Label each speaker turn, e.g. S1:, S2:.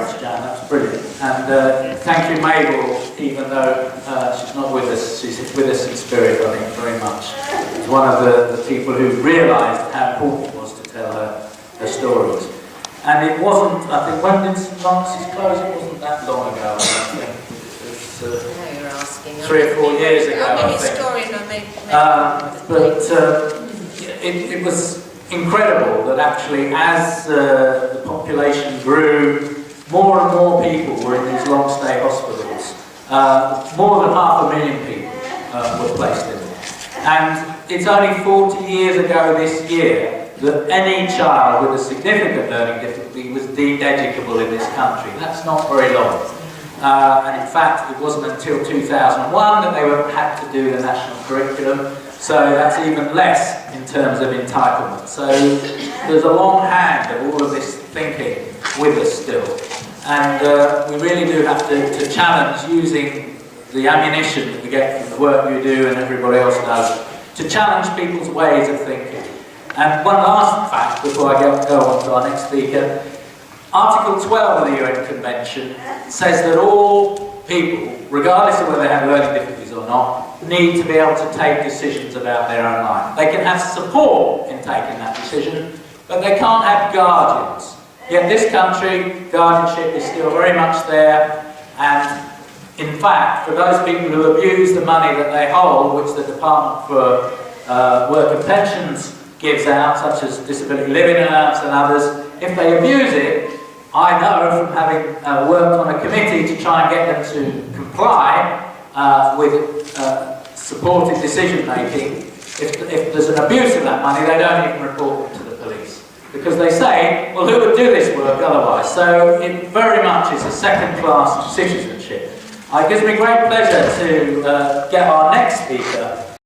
S1: much, Jan. That's brilliant. And thank you, Mabel, even though she's not with us. She's with us in spirit, I think, very much. She's one of the people who realised how important it was to tell her stories. And it wasn't, I think, when did St Lawrence's close? It wasn't that long ago, I think. It was
S2: now you're asking.
S1: 3 or 4 years ago,
S2: I'm a
S1: I think.
S2: historian, I may
S1: It was incredible that actually as the population grew, more and more people were in these long stay hospitals. More than 500,000 people were placed in them. And it's only 40 years ago this year that any child with a significant learning difficulty was deemed educable in this country. That's not very long. And in fact, it wasn't until 2001 that they had to do the national curriculum. So that's even less in terms of entitlement. So there's a long hand of all of this thinking with us still. And we really do have to challenge using the ammunition that we get from the work you do and everybody else does, to challenge people's ways of thinking. And one last fact before I go on to our next speaker. Article 12 of the UN Convention says that all people, regardless of whether they have learning difficulties or not, need to be able to take decisions about their own life. They can have support in taking that decision, but they can't have guardians. Yet this country, guardianship is still very much there, and in fact, for those people who abuse the money that they hold, which the Department for Work and Pensions gives out, such as disability living allowance and others, if they abuse it, I know from having worked on a committee to try and get them to comply with supported decision making, if there's an abuse of that money, they don't even report it to the police. Because they say, well, who would do this work otherwise? So it very much is a second-class citizenship. It gives me great pleasure to get our next speaker,